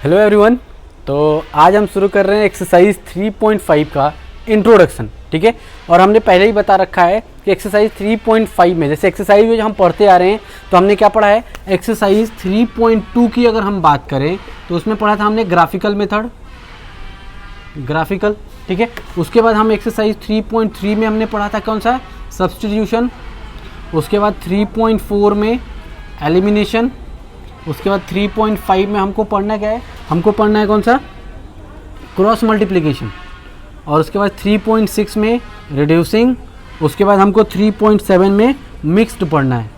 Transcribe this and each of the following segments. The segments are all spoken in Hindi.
Hello everyone. तो आज हम शुरू कर रहे हैं एक्सरसाइज 3.5 का इंट्रोडक्शन। ठीक है, और हमने पहले ही बता रखा है कि एक्सरसाइज 3.5 में जैसे एक्सरसाइज जो हम पढ़ते आ रहे हैं तो हमने क्या पढ़ा है, एक्सरसाइज 3.2 की अगर हम बात करें तो उसमें पढ़ा था हमने ग्राफिकल मेथड, ग्राफिकल। ठीक है, उसके बाद हम एक्सरसाइज 3.3 में हमने पढ़ा था कौन सा, सब्स्टिट्यूशन। उसके बाद 3.4 में एलिमिनेशन। उसके बाद 3.5 में हमको पढ़ना क्या है, हमको पढ़ना है कौन सा, क्रॉस मल्टीप्लिकेशन। और उसके बाद 3.6 में रिड्यूसिंग। उसके बाद हमको 3.7 में मिक्स्ड पढ़ना है,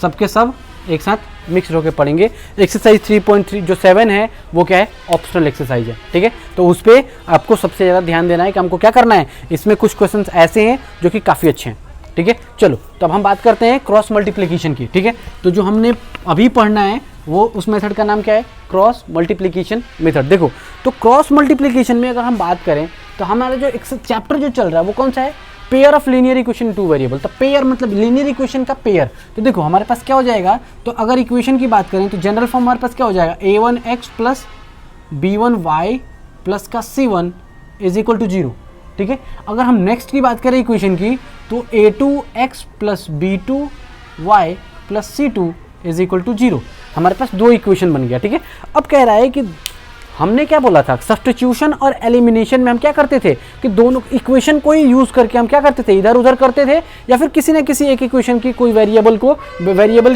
सबके सब एक साथ मिक्स्ड होकर पढ़ेंगे। एक्सरसाइज 3.3 जो 7 है वो क्या है, ऑप्शनल एक्सरसाइज है। ठीक है, तो उस पर आपको सबसे ज़्यादा ध्यान देना है कि हमको क्या करना है। इसमें कुछ क्वेश्चंस ऐसे हैं जो कि काफ़ी अच्छे हैं। ठीक है, चलो तो अब हम बात करते हैं क्रॉस मल्टीप्लिकेशन की। ठीक है, तो जो हमने अभी पढ़ना है वो उस मेथड का नाम क्या है, क्रॉस मल्टीप्लिकेशन मेथड। देखो तो क्रॉस मल्टीप्लिकेशन में अगर हम बात करें तो हमारा जो एक चैप्टर जो चल रहा है वो कौन सा है, pair of linear equation two variable. तो पेयर मतलब लीनियर इक्वेशन का पेयर। तो देखो हमारे पास क्या हो जाएगा, तो अगर इक्वेशन की बात करें तो जनरल फॉर्म हमारे पास क्या हो जाएगा, a1x प्लस b1y प्लस का c1 इज इक्वल टू 0। ठीक है, अगर हम नेक्स्ट की बात करें इक्वेशन की तो a2x plus b2y plus c2 is equal to 0। हमारे पास दो इक्वेशन बन गया। ठीक है, अब कह रहा है कि हमने क्या बोला था, सब्स्टिट्यूशन और एलिमिनेशन में हम क्या करते थे कि दोनों इक्वेशन को ही यूज़ करके हम क्या करते थे, इधर उधर करते थे या फिर किसी न किसी एक इक्वेशन की कोई वेरिएबल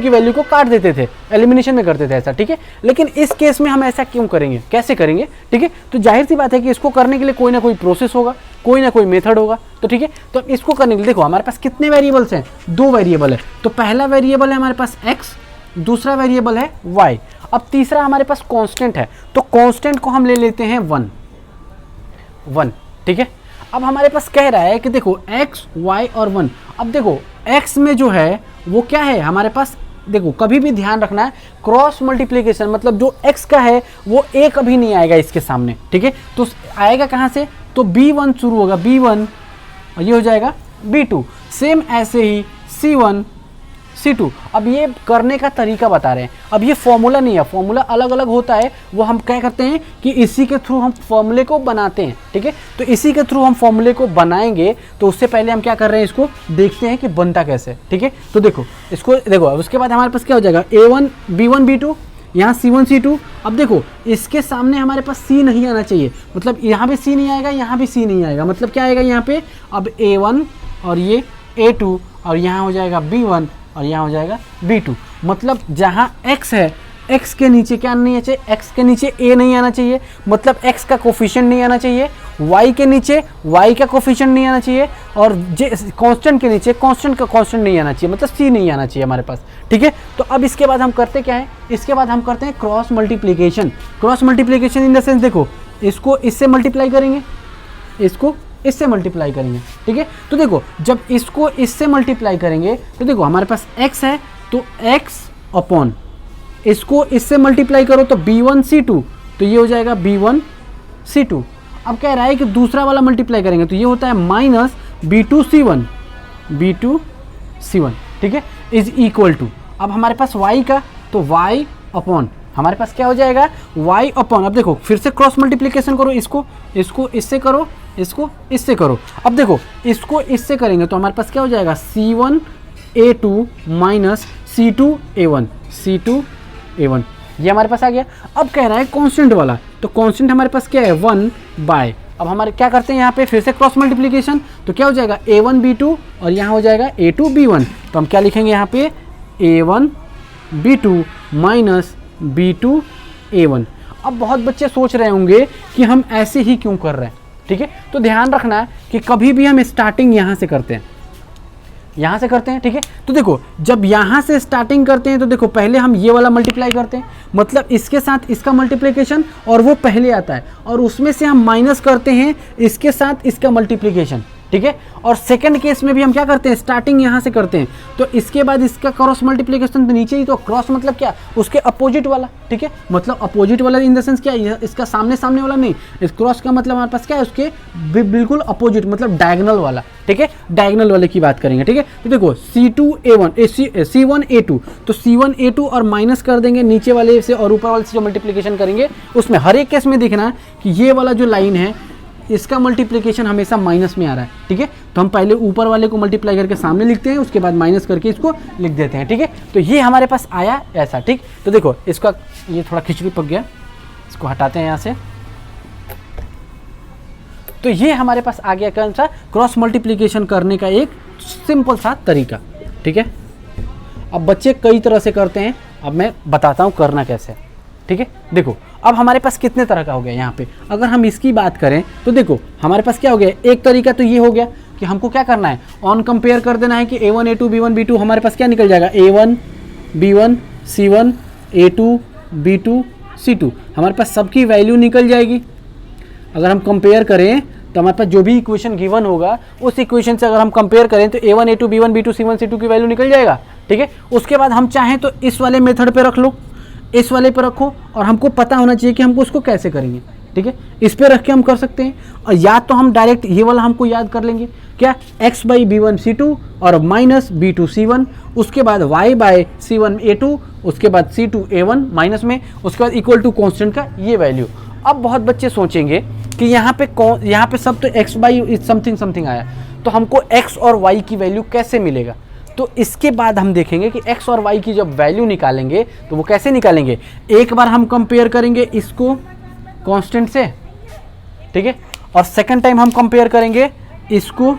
की वैल्यू को काट देते थे, एलिमिनेशन में करते थे ऐसा। ठीक है, लेकिन इस केस में हम ऐसा क्यों करेंगे, कैसे करेंगे। ठीक है, तो जाहिर सी बात है कि इसको करने के लिए कोई ना कोई प्रोसेस होगा, कोई ना कोई मेथड होगा। तो ठीक है, तो इसको करने के लिए देखो हमारे पास कितने वेरिएबल्स हैं, दो वेरिएबल है। तो पहला वेरिएबल है हमारे पास x, दूसरा वेरिएबल है y। अब तीसरा हमारे पास कांस्टेंट है, तो कांस्टेंट को हम ले लेते हैं 1। ठीक है, अब हमारे पास कह रहा है कि देखो x, y और 1। अब देखो x में जो है वो क्या है हमारे पास, देखो कभी भी ध्यान रखना है क्रॉस मल्टीप्लिकेशन मतलब जो x का है वो a कभी नहीं आएगा इसके सामने। ठीक है, तो आएगा कहाँ से, तो b1 शुरू होगा, b1 और ये हो जाएगा b2। सेम ऐसे ही c1 C2। अब ये करने का तरीका बता रहे हैं। अब ये फॉर्मूला नहीं है, फॉर्मूला अलग अलग होता है, वो हम क्या करते हैं कि इसी के थ्रू हम फॉर्मूले को बनाते हैं। ठीक है, तो इसी के थ्रू हम फॉर्मूले को बनाएंगे। तो उससे पहले हम क्या कर रहे हैं, इसको देखते हैं कि बनता कैसे। ठीक है, तो देखो इसको देखो, उसके बाद हमारे पास क्या हो जाएगा, A1 B1 B2, यहाँ C1 C2। अब देखो इसके सामने हमारे पास C नहीं आना चाहिए, मतलब यहाँ भी C नहीं आएगा, यहाँ भी C नहीं आएगा, मतलब क्या आएगा यहाँ पे, अब A1 और ये A2 और यहाँ हो जाएगा B1 और यहाँ हो जाएगा B2। मतलब जहाँ x है, x के नीचे क्या नहीं आना चाहिए, x के नीचे a नहीं आना चाहिए, मतलब x का कोफिशिएंट नहीं आना चाहिए। y के नीचे y का कोफिशिएंट नहीं आना चाहिए, और कांस्टेंट के नीचे कांस्टेंट का कांस्टेंट नहीं आना चाहिए, मतलब c नहीं आना चाहिए हमारे पास। ठीक है, तो अब इसके बाद हम करते क्या है, इसके बाद हम करते हैं cross multiplication. Cross multiplication in the sense देखो इसको इससे मल्टीप्लाई करेंगे, इसको इससे मल्टीप्लाई करेंगे। ठीक है, तो देखो जब इसको इससे मल्टीप्लाई करेंगे तो देखो हमारे पास x है, तो x अपॉन इसको इससे मल्टीप्लाई करो तो b1 c2, तो ये हो जाएगा b1 c2। अब कह रहा है कि दूसरा वाला मल्टीप्लाई करेंगे तो ये होता है माइनस b2 c1। ठीक है, इज इक्वल टू, अब हमारे पास y का, तो y अपॉन हमारे पास क्या हो जाएगा, y अपॉन, अब देखो फिर से क्रॉस मल्टीप्लिकेशन करो, इसको इससे करो, इसको इससे करो। अब देखो इसको इससे करेंगे तो हमारे पास क्या हो जाएगा, C1 A2 minus C2 A1 ये हमारे पास आ गया। अब कह रहा है कांस्टेंट वाला, तो कांस्टेंट हमारे पास क्या है 1 बाय, अब हमारे क्या करते हैं यहाँ पे फिर से क्रॉस मल्टीप्लिकेशन, तो क्या हो जाएगा A1 B2 और यहाँ हो जाएगा A2 B1। तो हम क्या लिखेंगे यहाँ पे, A1 B2 minus B2 A1। अब बहुत बच्चे सोच रहे होंगे कि हम ऐसे ही क्यों कर रहे हैं। ठीक है, तो ध्यान रखना है कि कभी भी हम स्टार्टिंग यहाँ से करते हैं, यहाँ से करते हैं। ठीक है, तो देखो जब यहाँ से स्टार्टिंग करते हैं तो देखो पहले हम ये वाला मल्टीप्लाई करते हैं, मतलब इसके साथ इसका मल्टीप्लिकेशन, और वो पहले आता है, और उसमें से हम माइनस करते हैं इसके साथ इसका मल्टीप्लिकेशन। ठीक है। और सेकंड केस में भी हम क्या करते हैं, स्टार्टिंग यहाँ से करते हैं, तो इसके बाद इसका क्रॉस मल्टीप्लिकेशन तो नीचे ही, तो क्रॉस मतलब क्या, उसके अपोजिट वाला, ठीक है। मतलब अपोजिट वाला इन द सेंस क्या, इसका सामने सामने वाला नहीं, इस क्रॉस का मतलब हमारे पास क्या है, उसके बिल्कुल अपोजिट, मतलब डायगोनल वाला, ठीक है। डायगोनल वाले की बात करेंगे, ठीक है। तो देखो C1A2, तो C1A2 और माइनस कर देंगे नीचे वाले से और ऊपर वाले से जो मल्टीप्लिकेशन करेंगे उसमें हर एक केस में देखना कि ये वाला जो लाइन है इसका मल्टीप्लिकेशन हमेशा माइनस में आ रहा है, ठीक है। तो हम पहले ऊपर वाले को मल्टीप्लाई करके सामने लिखते हैं, उसके बाद माइनस करके इसको लिख देते हैं, ठीक है। तो ये हमारे पास आया ऐसा, ठीक। तो देखो इसका ये थोड़ा खिचड़ी पक गया, इसको हटाते हैं यहाँ से। तो ये हमारे पास आ गया कौन सा, क्रॉस मल्टीप्लिकेशन करने का एक सिंपल सा तरीका, ठीक है। अब बच्चे कई तरह से करते हैं, अब मैं बताता हूँ करना कैसे, ठीक है। देखो अब हमारे पास कितने तरह का हो गया यहाँ पे, अगर हम इसकी बात करें तो देखो हमारे पास क्या हो गया, एक तरीका तो ये हो गया कि हमको क्या करना है, ऑन कंपेयर कर देना है कि A1 A2 B1 B2 हमारे पास क्या निकल जाएगा, A1 B1 C1 A2 B2 C2, हमारे पास सबकी वैल्यू निकल जाएगी। अगर हम कंपेयर करें तो हमारे पास जो भी इक्वेशन गिवन होगा उस इक्वेशन से अगर हम कंपेयर करें तो A1 A2 B1 B2 C1 C2 की वैल्यू निकल जाएगा, ठीक है। उसके बाद हम चाहें तो इस वाले मेथड पे रख लो, इस वाले पे रखो, और हमको पता होना चाहिए कि हमको उसको कैसे करेंगे, ठीक है। इस पे रख के हम कर सकते हैं, और या तो हम डायरेक्ट ये वाला हमको याद कर लेंगे क्या, x बाई B1 C2 और माइनस B2 C1, उसके बाद y बाई C1 A2, उसके बाद C2 A1 माइनस में, उसके बाद इक्वल टू कॉन्स्टेंट का ये वैल्यू। अब बहुत बच्चे सोचेंगे कि यहाँ पे सब तो x बाई समथिंग समथिंग आया, तो हमको x और y की वैल्यू कैसे मिलेगा। तो इसके बाद हम देखेंगे कि x और y की जब वैल्यू निकालेंगे तो वो कैसे निकालेंगे, एक बार हम कंपेयर करेंगे इसको कांस्टेंट से, ठीक है, और सेकंड टाइम हम कंपेयर करेंगे इसको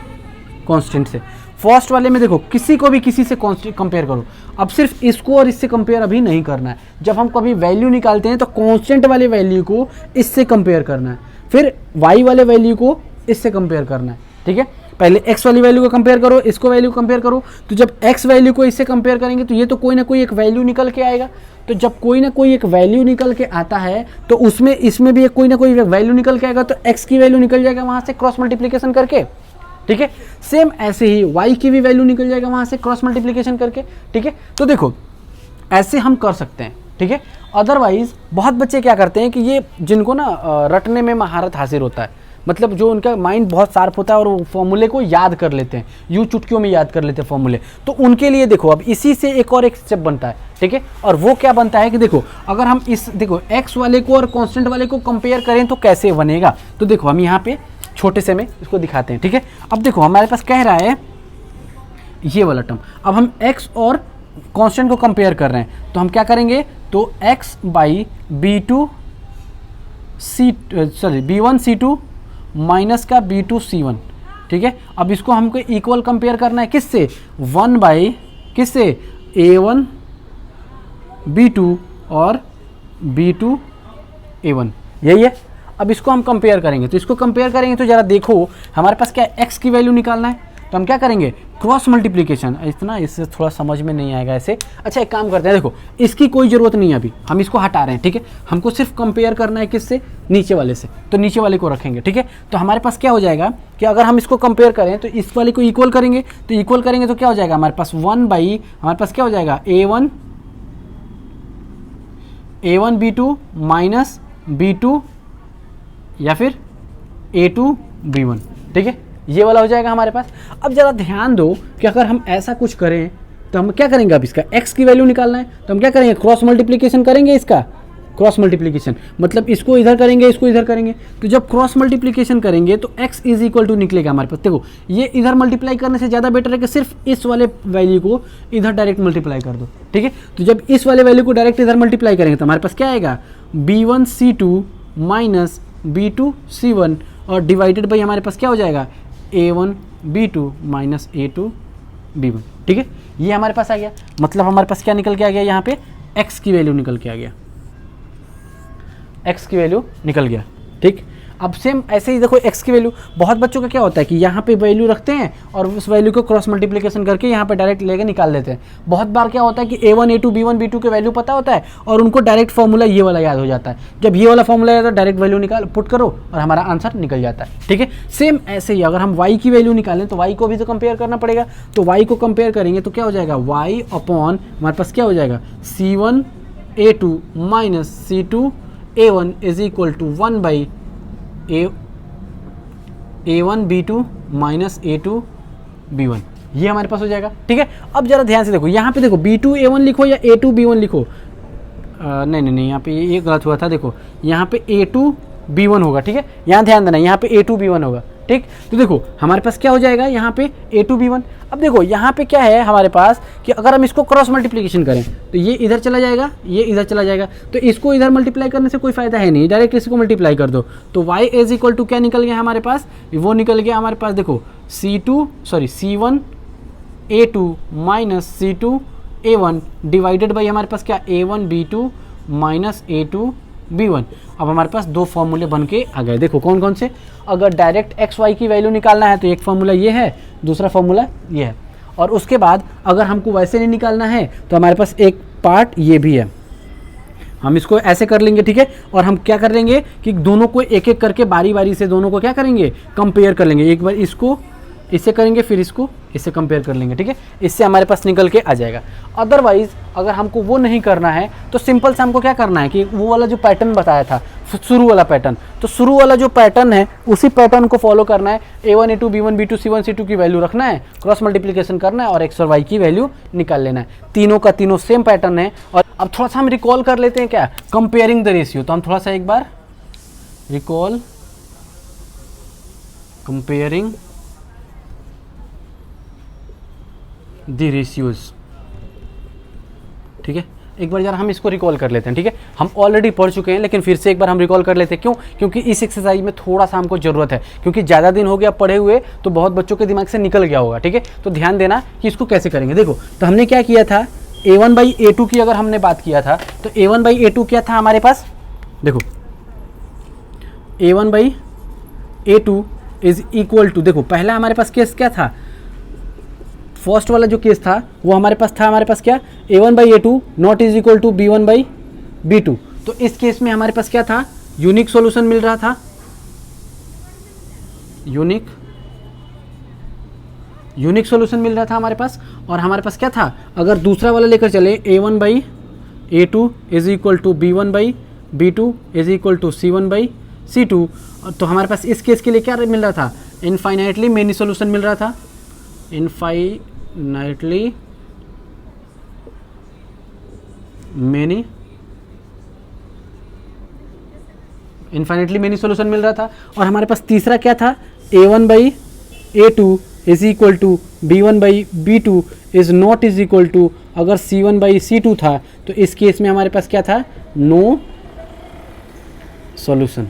कांस्टेंट से। फर्स्ट वाले में देखो किसी को भी किसी से कंपेयर करो, अब सिर्फ इसको और इससे कंपेयर अभी नहीं करना है। जब हम कभी वैल्यू निकालते हैं तो कांस्टेंट वाले वैल्यू को इससे कंपेयर करना है, फिर y वाले वैल्यू को इससे कंपेयर करना है, ठीक है। पहले x वाली वैल्यू को कंपेयर करो, इसको वैल्यू कंपेयर करो, तो जब x वैल्यू को इससे कंपेयर करेंगे तो ये तो कोई ना कोई एक वैल्यू निकल के आएगा। तो जब कोई ना कोई एक वैल्यू निकल के आता है तो उसमें इसमें भी एक कोई ना कोई वैल्यू निकल के आएगा, तो x की वैल्यू निकल जाएगा वहाँ से क्रॉस मल्टीप्लिकेशन करके, ठीक है। सेम ऐसे ही y की भी वैल्यू निकल जाएगा वहाँ से क्रॉस मल्टीप्लिकेशन करके, ठीक है। तो देखो ऐसे हम कर सकते हैं, ठीक है। अदरवाइज बहुत बच्चे क्या करते हैं कि ये जिनको ना रटने में महारत हासिल होता है, मतलब जो उनका माइंड बहुत शार्प होता है और वो फॉर्मूले को याद कर लेते हैं, यूँ चुटकियों में याद कर लेते हैं फॉर्मूले, तो उनके लिए देखो अब इसी से एक और एक स्टेप बनता है, ठीक है। और वो क्या बनता है कि देखो अगर हम देखो x वाले को और कांस्टेंट वाले को कंपेयर करें तो कैसे बनेगा। तो देखो हम यहाँ पे छोटे से में इसको दिखाते हैं, ठीक है। अब देखो हमारे पास कह रहा है ये वाला टर्म, अब हम x और कांस्टेंट को कंपेयर कर रहे हैं, तो हम क्या करेंगे, तो x by B1 C2 minus का B2 C1, ठीक है। अब इसको हमको इक्वल कंपेयर करना है किससे, 1 बाई किससे, A1 B2 और B2 A1, यही है। अब इसको हम कंपेयर करेंगे, तो इसको कंपेयर करेंगे तो ज़रा देखो हमारे पास क्या x की वैल्यू निकालना है, तो हम क्या करेंगे, क्रॉस मल्टीप्लिकेशन। इतना इससे थोड़ा समझ में नहीं आएगा ऐसे, अच्छा एक काम करते हैं, देखो इसकी कोई ज़रूरत नहीं है, अभी हम इसको हटा रहे हैं, ठीक है। हमको सिर्फ कंपेयर करना है किससे, नीचे वाले से, तो नीचे वाले को रखेंगे, ठीक है। तो हमारे पास क्या हो जाएगा कि अगर हम इसको कंपेयर करें तो इस वाले को इक्वल करेंगे, तो इक्वल करेंगे तो क्या हो जाएगा हमारे पास 1 बाई, हमारे पास क्या हो जाएगा A1 B2 माइनस B2 या फिर A2 B1, ठीक है, ये वाला हो जाएगा हमारे पास। अब ज़रा ध्यान दो कि अगर हम ऐसा कुछ करें तो हम क्या करेंगे, अब इसका x की वैल्यू निकालना है, तो हम क्या करेंगे, क्रॉस मल्टीप्लिकेशन करेंगे, इसका क्रॉस मल्टीप्लिकेशन मतलब इसको इधर करेंगे, इसको इधर करेंगे, तो जब क्रॉस मल्टीप्लिकेशन करेंगे तो x इज इक्वल टू निकलेगा हमारे पास। देखो ये इधर मल्टीप्लाई करने से ज़्यादा बेटर है कि सिर्फ इस वाले वैल्यू को इधर डायरेक्ट मल्टीप्लाई कर दो, ठीक है। तो जब इस वाले वैल्यू को डायरेक्ट इधर मल्टीप्लाई करेंगे तो हमारे पास क्या आएगा, B1 C2 minus B2 C1 और डिवाइडेड बाई हमारे पास क्या हो जाएगा, A1 B2 minus A2 B1, ठीक है। ये हमारे पास आ गया, मतलब हमारे पास क्या निकल के आ गया, यहाँ पे x की वैल्यू निकल के आ गया, x की वैल्यू निकल गया, ठीक। अब सेम ऐसे ही देखो x की वैल्यू, बहुत बच्चों का क्या होता है कि यहाँ पे वैल्यू रखते हैं और उस वैल्यू को क्रॉस मल्टीप्लिकेशन करके यहाँ पे डायरेक्ट लेके निकाल देते हैं। बहुत बार क्या होता है कि a1 a2 b1 b2 के वैल्यू पता होता है और उनको डायरेक्ट फॉर्मूला ये वाला याद हो जाता है। जब ये वाला फॉर्मूला याद हो डायरेक्ट वैल्यू निकाल पुट करो और हमारा आंसर निकल जाता है। ठीक है, सेम ऐसे ही अगर हम y की वैल्यू निकालें तो y को भी तो कंपेयर करना पड़ेगा। तो y को कंपेयर करेंगे तो क्या हो जाएगा, y अपॉन हमारे पास क्या हो जाएगा, c1 a2 minus c2 a1 is equal to 1 by a1 b2 minus a2 b1, ये हमारे पास हो जाएगा। ठीक है, अब जरा ध्यान से देखो, यहाँ पे देखो b2 a1 लिखो या a2 b1 लिखो, नहीं यहाँ पे ये गलत हुआ था। देखो यहाँ पे a2 b1 होगा। ठीक है, यहाँ ध्यान देना, यहाँ पे a2 b1 होगा। ठीक, तो देखो हमारे पास क्या हो जाएगा यहाँ पे a2 b1। अब देखो यहाँ पे क्या है हमारे पास कि अगर हम इसको क्रॉस मल्टीप्लिकेशन करें तो ये इधर चला जाएगा, ये इधर चला जाएगा, तो इसको इधर मल्टीप्लाई करने से कोई फायदा है नहीं, डायरेक्ट इसको मल्टीप्लाई कर दो। तो y इज इक्वल टू क्या निकल गया हमारे पास, वो निकल गया हमारे पास देखो c1 a2 minus c2 a1 divided by हमारे पास क्या a1 b2 minus a2 b1। अब हमारे पास दो फॉर्मूले बन के आ गए। देखो कौन कौन से, अगर डायरेक्ट एक्स वाई की वैल्यू निकालना है तो एक फार्मूला ये है, दूसरा फार्मूला ये है, और उसके बाद अगर हमको वैसे नहीं निकालना है तो हमारे पास एक पार्ट ये भी है, हम इसको ऐसे कर लेंगे। ठीक है, और हम क्या कर लेंगे कि दोनों को एक एक करके बारी बारी से दोनों को क्या करेंगे, कंपेयर कर लेंगे। एक बार इसको इससे करेंगे, फिर इसको इससे कंपेयर कर लेंगे। ठीक है, इससे हमारे पास निकल के आ जाएगा। अदरवाइज अगर हमको वो नहीं करना है तो सिंपल से हमको क्या करना है कि वो वाला जो पैटर्न बताया था शुरू वाला पैटर्न, तो शुरू वाला जो पैटर्न है उसी पैटर्न को फॉलो करना है। a1 a2 b1 b2 c1 c2 की वैल्यू रखना है, क्रॉस मल्टीप्लिकेशन करना है और x और y की वैल्यू निकाल लेना है। तीनों का तीनों सेम पैटर्न है। और अब थोड़ा सा हम रिकॉल कर लेते हैं क्या, कंपेयरिंग द रेशियो। तो हम थोड़ा सा एक बार रिकॉल कंपेयरिंग द रेशियोज। ठीक है, एक बार जरा हम इसको रिकॉल कर लेते हैं। ठीक है, हम ऑलरेडी पढ़ चुके हैं लेकिन फिर से एक बार हम रिकॉल कर लेते हैं। क्यों, क्योंकि इस एक्सरसाइज में थोड़ा सा हमको ज़रूरत है, क्योंकि ज़्यादा दिन हो गया पढ़े हुए तो बहुत बच्चों के दिमाग से निकल गया होगा। ठीक है, तो ध्यान देना कि इसको कैसे करेंगे। देखो तो हमने क्या किया था, a1 बाई a2 की अगर हमने बात किया था तो a1 बाई a2 क्या था हमारे पास, देखो a1 by a2 is equal to, देखो पहला हमारे पास केस क्या था, फर्स्ट वाला जो केस था वो हमारे पास था, हमारे पास क्या a1 by a2 not is equal to b1 by b2। तो इस केस में हमारे पास क्या था, यूनिक सॉल्यूशन मिल रहा था, यूनिक सॉल्यूशन मिल रहा था हमारे पास। और हमारे पास क्या था, अगर दूसरा वाला लेकर चले a1 by a2 is equal to b1 by b2 is equal to c1 by c2, तो हमारे पास इस केस के लिए क्या मिल रहा था, इनफाइनाइटली मेनी सॉल्यूशन मिल रहा था, इनफाइनाइटली मेनी सॉल्यूशन मिल रहा था। और हमारे पास तीसरा क्या था, a1 by a2 is equal to b1 by b2 is not is equal to, अगर c1 बाई c2 था तो इस केस में हमारे पास क्या था, नो सॉल्यूशन,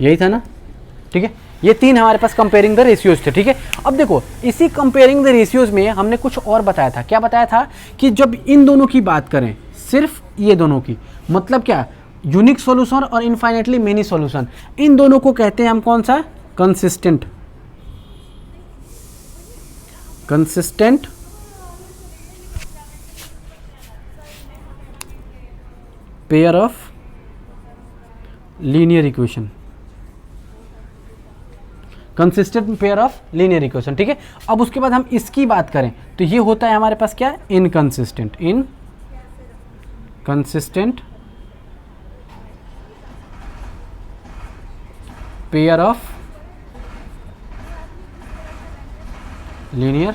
यही था ना। ठीक है, ये तीन हमारे पास कंपेयरिंग द रेशियोज थे। ठीक है, अब देखो इसी कंपेयरिंग द रेशियोज में हमने कुछ और बताया था। क्या बताया था कि जब इन दोनों की बात करें, सिर्फ ये दोनों की, मतलब क्या, यूनिक सॉल्यूशन और इनफाइनाइटली मेनी सॉल्यूशन, इन दोनों को कहते हैं हम कौन सा, consistent pair of linear equation, consistent pair of linear equation. ठीक है, अब उसके बाद हम इसकी बात करें तो ये होता है हमारे पास क्या, inconsistent pair of linear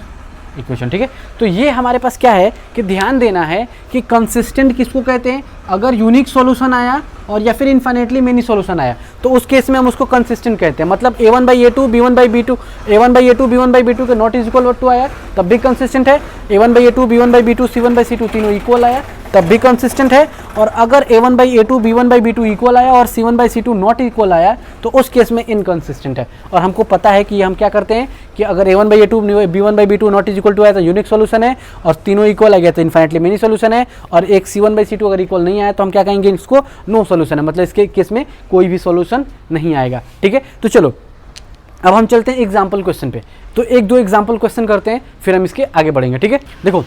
equation. ठीक है, तो ये हमारे पास क्या है कि ध्यान देना है कि कंसिस्टेंट किसको कहते हैं, अगर यूनिक सॉल्यूशन आया और या फिर इनफाइनाइटली मेनी सॉल्यूशन आया तो उस केस में हम उसको कंसिस्टेंट कहते हैं। मतलब a1 by a2 b1 by b2, a1 by a2 b1 by b2 के नॉट इज इक्वल टू आया तब भी कंसिस्टेंट है, a1 by a2 b1 by b2 c1 by c2 तीनों इक्वल आया तब भी कंसिस्टेंट है, और अगर a1/a2 b1/b2 इक्वल आया और c1/c2 नॉट इक्वल आया तो उस केस में इनकंसिस्टेंट है। और हमको पता है कि हम क्या करते हैं कि अगर a1/a2 b1/b2 not equal to आया तो यूनिक सोल्यूशन है, और तीनों इक्वल आ गया तो इन्फाइनेटली मेनी सोल्यूशन है, और एक c1/c2 अगर इक्वल नहीं आया तो हम क्या कहेंगे, इसको नो सोल्यूशन है, मतलब इसके केस में कोई भी सोल्यूशन नहीं आएगा। ठीक है, तो चलो अब हम चलते हैं एग्जाम्पल क्वेश्चन पे। तो एक दो एग्जाम्पल क्वेश्चन करते हैं, फिर हम इसके आगे बढ़ेंगे। ठीक है, देखो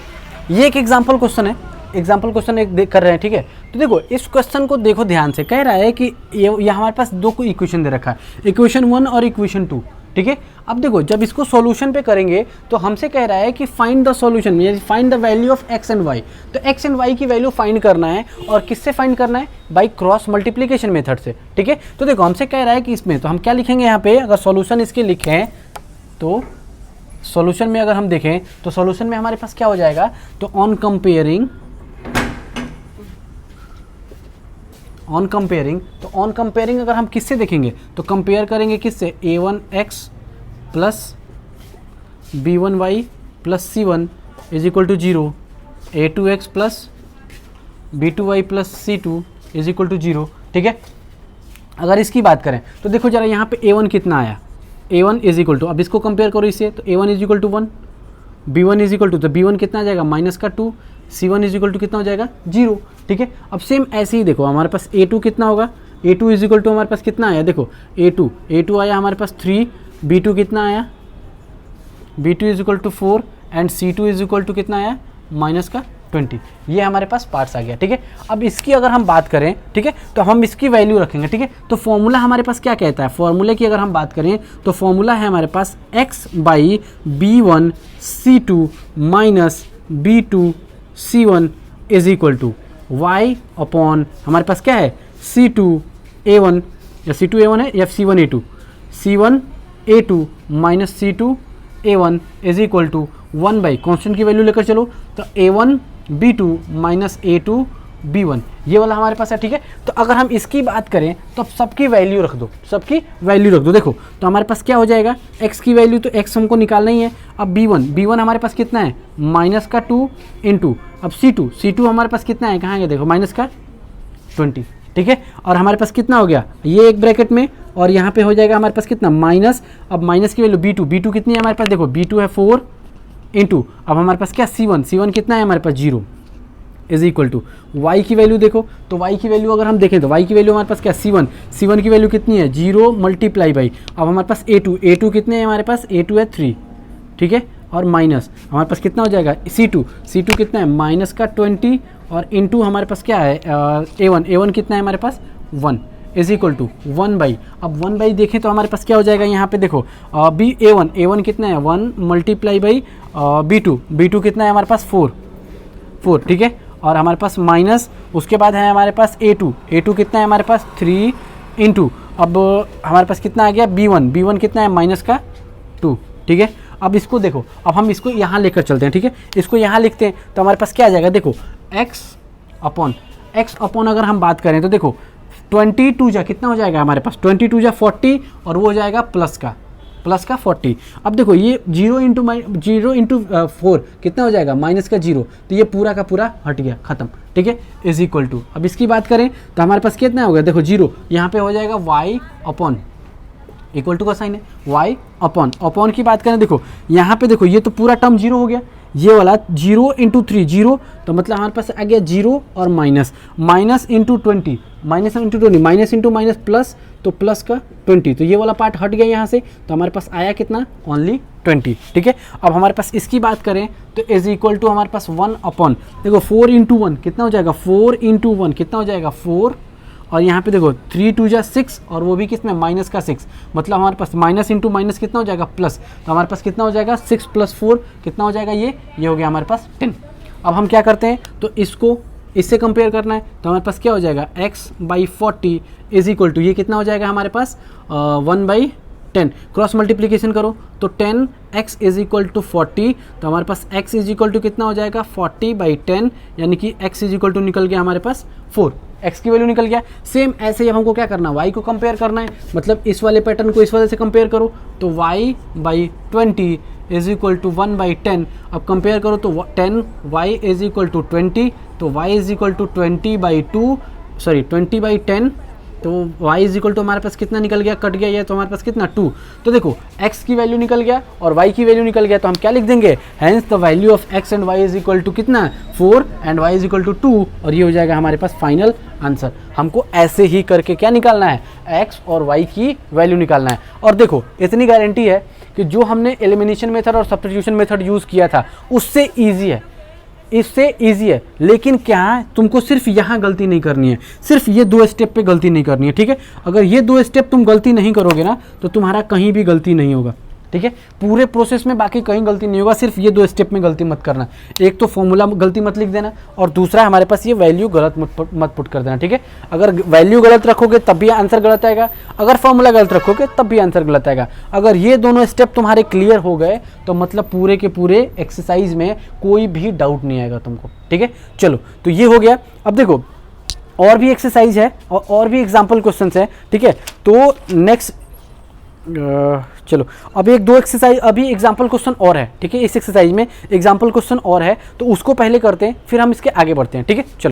ये एक एग्जाम्पल क्वेश्चन है, एग्जाम्पल क्वेश्चन एक देख कर रहे हैं। ठीक है, तो देखो इस क्वेश्चन को देखो ध्यान से, कह रहा है कि ये हमारे पास दो को इक्वेशन दे रखा है, इक्वेशन 1 और इक्वेशन 2। ठीक है, अब देखो जब इसको सॉल्यूशन पे करेंगे तो हमसे कह रहा है कि फाइंड द सॉल्यूशन, यानी find the value of X and Y. तो एक्स एंड वाई की वैल्यू फाइंड करना है, और किससे फाइंड करना है, बाई क्रॉस मल्टीप्लीकेशन मेथड से। ठीक है, तो देखो हमसे कह रहा है कि इसमें, तो हम क्या लिखेंगे यहाँ पे, अगर सॉल्यूशन इसके लिखें तो सॉल्यूशन में अगर हम देखें तो सॉल्यूशन में हमारे पास क्या हो जाएगा, तो ऑन कंपेयरिंग, अगर हम किससे देखेंगे तो कंपेयर करेंगे किससे, a1x plus b1y plus c1 is equal to 0, a2x plus b2y plus c2 is equal to 0। ठीक है, अगर इसकी बात करें तो देखो जरा यहाँ पे a1 कितना आया, a1 इज इक्वल टू, अब इसको कंपेयर करो इससे, तो a1 is equal to 1, b1 is equal to, तो b1 कितना आ जाएगा -2, c1 इज इक्वल टू कितना हो जाएगा 0। ठीक है, अब सेम ऐसे ही देखो हमारे पास a2 कितना होगा, a2 इज इक्वल टू हमारे पास कितना आया, देखो a2 आया हमारे पास 3, b2 कितना आया, b2 is equal to 4, and c2 is equal to कितना आया -20। ये हमारे पास पार्ट्स आ गया। ठीक है, अब इसकी अगर हम बात करें, ठीक है, तो हम इसकी वैल्यू रखेंगे। ठीक है, तो फॉर्मूला हमारे पास क्या कहता है, फॉर्मूले की अगर हम बात करें तो फॉर्मूला है हमारे पास x/b1 c2 minus b2 c1 is equal to y upon हमारे पास क्या है c2a1, या c2a1 है या c1a2, c1a2 minus c2a1 is equal to 1/, constant की वैल्यू लेकर चलो, तो a1b2 माइनस a2b1, ये वाला हमारे पास है। ठीक है, तो अगर हम इसकी बात करें तो सबकी वैल्यू रख दो, देखो तो हमारे पास क्या हो जाएगा, x की वैल्यू, तो x हमको निकालना ही है। अब b1 हमारे पास कितना है -2 इंटू, अब c2 हमारे पास कितना है, कहाँ है देखो -20। ठीक है, और हमारे पास कितना हो गया, ये एक ब्रैकेट में, और यहाँ पे हो जाएगा हमारे पास कितना माइनस, अब माइनस की वैल्यू b2 कितनी है हमारे पास, देखो b2 है 4 इंटू, अब हमारे पास क्या c1 कितना है हमारे पास 0 इज इक्वल टू y की वैल्यू देखो, तो y की वैल्यू अगर हम देखें तो y की वैल्यू हमारे पास क्या c1 की वैल्यू कितनी है 0 मल्टीप्लाई बाई, अब हमारे पास a2 कितने हैं हमारे पास, a2 है 3। ठीक है, और माइनस हमारे पास कितना हो जाएगा c2 कितना है -20, और इंटू हमारे पास क्या है a1 कितना है हमारे पास 1 इज इक्वल टू 1/, अब 1/, देखें तो हमारे पास क्या हो जाएगा यहाँ पे देखो a1 कितना है 1 मल्टीप्लाई बाई b2 कितना है हमारे पास 4। ठीक है, और हमारे पास माइनस, उसके बाद है हमारे पास a2 कितना है हमारे पास 3 इंटू, अब हमारे पास कितना आ गया b1 कितना है -2। ठीक है, अब इसको देखो, अब हम इसको यहाँ लेकर चलते हैं। ठीक है, इसको यहाँ लिखते हैं तो हमारे पास क्या आ जाएगा, देखो x अपॉन अगर हम बात करें तो देखो 22 जा कितना हो जाएगा हमारे पास, 22 जा 40, और वो हो जाएगा प्लस का 40। अब देखो ये 0 इंटू 4 कितना हो जाएगा -0, तो ये पूरा का पूरा हट गया, खत्म। ठीक है, इज इक्वल टू, अब इसकी बात करें तो हमारे पास कितना हो गया, देखो 0, यहाँ पे हो जाएगा y अपॉन, इक्वल टू का साइन है, y अपॉन की बात करें, देखो यहाँ पे देखो ये तो पूरा टर्म 0 हो गया, ये वाला 0 इंटू 3 0, तो मतलब हमारे पास आ गया 0 और minus into 20, minus into minus plus, तो प्लस का 20, तो ये वाला पार्ट हट गया यहाँ से, तो हमारे पास आया कितना ओनली 20। ठीक है, अब हमारे पास इसकी बात करें तो इज इक्वल टू हमारे पास 1 अपॉन, देखो 4 इंटू 1 कितना हो जाएगा, 4 इंटू 1 कितना हो जाएगा 4, और यहाँ पे देखो 3 2 जा 6, और वो भी किसमें -6, मतलब हमारे पास माइनस इंटू माइनस कितना हो जाएगा प्लस, तो हमारे पास कितना हो जाएगा 6 + 4 कितना हो जाएगा, ये हो गया हमारे पास 10। अब हम क्या करते हैं, तो इसको इससे कंपेयर करना है, तो हमारे पास क्या हो जाएगा x/40 इज इक्वल टू, ये कितना हो जाएगा हमारे पास 1/10, क्रॉस मल्टीप्लीकेशन करो तो 10x इज इक्वल टू 40, तो हमारे पास x इज इक्वल टू कितना हो जाएगा 40/10, यानी कि x इज इक्वल टू निकल गया हमारे पास 4, x की वैल्यू निकल गया। सेम ऐसे ही अब हमको क्या करना है, y को कंपेयर करना है, मतलब इस वाले पैटर्न को इस वाले से कंपेयर करो, तो y/20 इज इक्वल टू 1/10। अब कंपेयर करो तो 10 y इज इक्वल टू 20, तो y is equal to 20/2, sorry 20/10, तो y इज इक्वल टू हमारे पास कितना निकल गया, कट गया ये, तो हमारे पास कितना 2। तो देखो x की वैल्यू निकल गया और y की वैल्यू निकल गया, तो हम क्या लिख देंगे, hence the value of x and y is equal to कितना 4 and y is equal to 2, और ये हो जाएगा हमारे पास फाइनल आंसर। हमको ऐसे ही करके क्या निकालना है, x और y की वैल्यू निकालना है। और देखो इतनी गारंटी है कि जो हमने एलिमिनेशन मेथड और सब्स्टिट्यूशन मेथड यूज़ किया था उससे ईजी है, इससे ईजी है, लेकिन क्या है, तुमको सिर्फ यहाँ गलती नहीं करनी है, सिर्फ ये 2 स्टेप पे गलती नहीं करनी है, ठीक है। अगर ये 2 स्टेप तुम गलती नहीं करोगे ना तो तुम्हारा कहीं भी गलती नहीं होगा, ठीक है। पूरे प्रोसेस में बाकी कहीं गलती नहीं होगा, सिर्फ ये 2 स्टेप में गलती मत करना। एक तो फॉर्मूला गलती मत लिख देना, और दूसरा हमारे पास ये वैल्यू गलत मत पुट कर देना, ठीक है। अगर वैल्यू गलत रखोगे तब भी आंसर गलत आएगा, अगर फॉर्मूला गलत रखोगे तब भी आंसर गलत आएगा। अगर ये दोनों स्टेप तुम्हारे क्लियर हो गए तो मतलब पूरे के पूरे एक्सरसाइज में कोई भी डाउट नहीं आएगा तुमको, ठीक है। चलो तो ये हो गया। अब देखो और भी एक्सरसाइज है और भी एग्जाम्पल क्वेश्चन है, ठीक है। तो नेक्स्ट चलो अभी 1-2 एक्सरसाइज, अभी एग्जाम्पल क्वेश्चन और है, ठीक है। इस एक्सरसाइज में एग्जाम्पल क्वेश्चन और है, तो उसको पहले करते हैं, फिर हम इसके आगे बढ़ते हैं, ठीक है। चलो